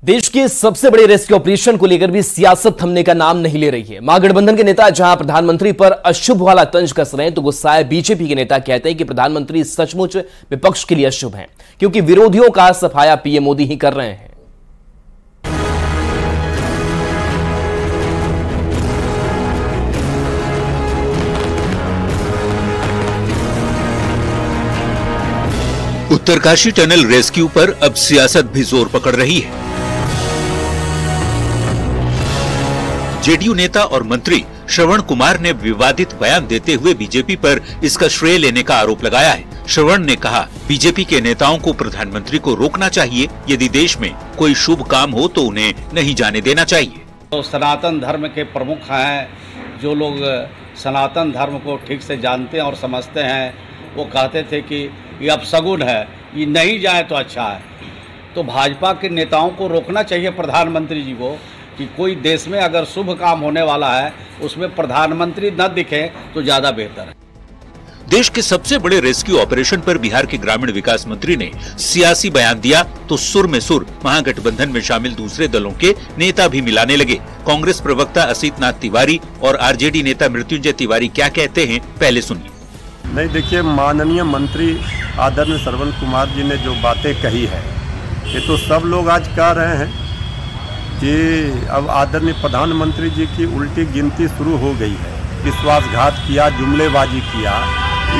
देश के सबसे बड़े रेस्क्यू ऑपरेशन को लेकर भी सियासत थमने का नाम नहीं ले रही है। महागठबंधन के नेता जहां प्रधानमंत्री पर अशुभ वाला तंज कस रहे हैं, तो गुस्साए बीजेपी के नेता कहते हैं कि प्रधानमंत्री सचमुच विपक्ष के लिए अशुभ हैं, क्योंकि विरोधियों का सफाया पीएम मोदी ही कर रहे हैं। उत्तरकाशी टनल रेस्क्यू पर अब सियासत भी जोर पकड़ रही है। जेडीयू नेता और मंत्री श्रवण कुमार ने विवादित बयान देते हुए बीजेपी पर इसका श्रेय लेने का आरोप लगाया है। श्रवण ने कहा, बीजेपी के नेताओं को प्रधानमंत्री को रोकना चाहिए। यदि देश में कोई शुभ काम हो तो उन्हें नहीं जाने देना चाहिए। तो सनातन धर्म के प्रमुख हैं, जो लोग सनातन धर्म को ठीक से जानते हैं और समझते हैं, वो कहते थे कि ये अपशगुन है, ये नहीं जाए तो अच्छा है। तो भाजपा के नेताओं को रोकना चाहिए प्रधानमंत्री जी को कि कोई देश में अगर शुभ काम होने वाला है उसमें प्रधानमंत्री न दिखे तो ज्यादा बेहतर है। देश के सबसे बड़े रेस्क्यू ऑपरेशन पर बिहार के ग्रामीण विकास मंत्री ने सियासी बयान दिया तो सुर में सुर महागठबंधन में शामिल दूसरे दलों के नेता भी मिलाने लगे। कांग्रेस प्रवक्ता असित नाथ तिवारी और आरजेडी नेता मृत्युंजय तिवारी क्या कहते हैं, पहले सुनिए। नहीं, देखिए, माननीय मंत्री आदरणीय श्रवण कुमार जी ने जो बातें कही है, ये तो सब लोग आज कह रहे हैं कि अब आदरणीय प्रधानमंत्री जी की उल्टी गिनती शुरू हो गई है। विश्वासघात किया, जुमलेबाजी किया,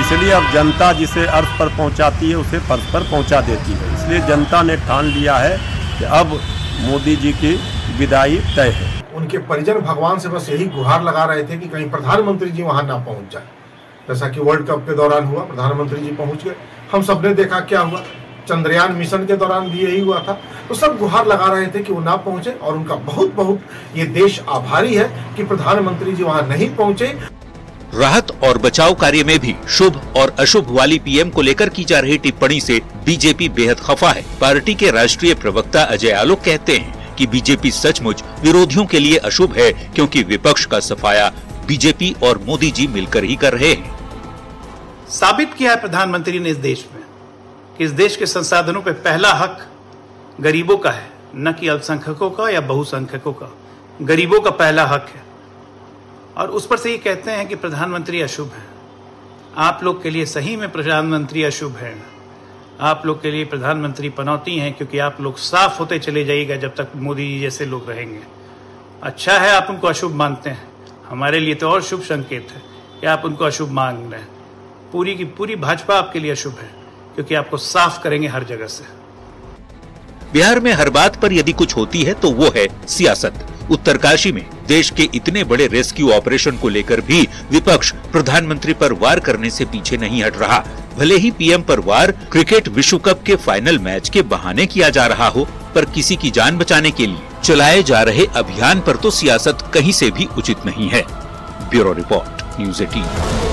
इसलिए अब जनता जिसे अर्थ पर पहुंचाती है उसे फर्श पर पहुंचा देती है। इसलिए जनता ने ठान लिया है कि अब मोदी जी की विदाई तय है। उनके परिजन भगवान से बस यही गुहार लगा रहे थे कि कहीं प्रधानमंत्री जी वहां ना पहुंच जाए। जैसा कि वर्ल्ड कप के दौरान हुआ, प्रधानमंत्री जी पहुंच गए। हम सबने देखा क्या हुआ, चंद्रयान मिशन के दौरान भी यही हुआ था। तो सब गुहार लगा रहे थे कि वो ना पहुंचे, और उनका बहुत बहुत ये देश आभारी है कि प्रधानमंत्री जी वहां नहीं पहुंचे। राहत और बचाव कार्य में भी शुभ और अशुभ वाली पीएम को लेकर की जा रही टिप्पणी से बीजेपी बेहद खफा है। पार्टी के राष्ट्रीय प्रवक्ता अजय आलोक कहते हैं कि बीजेपी सचमुच विरोधियों के लिए अशुभ है, क्योंकि विपक्ष का सफाया बीजेपी और मोदी जी मिलकर ही कर रहे हैं। साबित किया है प्रधानमंत्री ने इस देश में कि इस देश के संसाधनों पे पहला हक गरीबों का है, न कि अल्पसंख्यकों का या बहुसंख्यकों का। गरीबों का पहला हक है, और उस पर से ये कहते हैं कि प्रधानमंत्री अशुभ है। आप लोग के लिए सही में प्रधानमंत्री अशुभ है। आप लोग के लिए प्रधानमंत्री पनौती हैं, क्योंकि आप लोग साफ होते चले जाइएगा जब तक मोदी जी जैसे लोग रहेंगे। अच्छा है आप उनको अशुभ मानते हैं, हमारे लिए तो और शुभ संकेत है कि आप उनको अशुभ मान रहे हैं। पूरी की पूरी भाजपा आपके लिए अशुभ है, क्योंकि आपको साफ करेंगे हर जगह से। बिहार में हर बात पर यदि कुछ होती है तो वो है सियासत। उत्तरकाशी में देश के इतने बड़े रेस्क्यू ऑपरेशन को लेकर भी विपक्ष प्रधानमंत्री पर वार करने से पीछे नहीं हट रहा। भले ही पीएम पर वार क्रिकेट विश्व कप के फाइनल मैच के बहाने किया जा रहा हो, पर किसी की जान बचाने के लिए चलाए जा रहे अभियान पर तो सियासत कहीं से भी उचित नहीं है। Bureau report, news 18।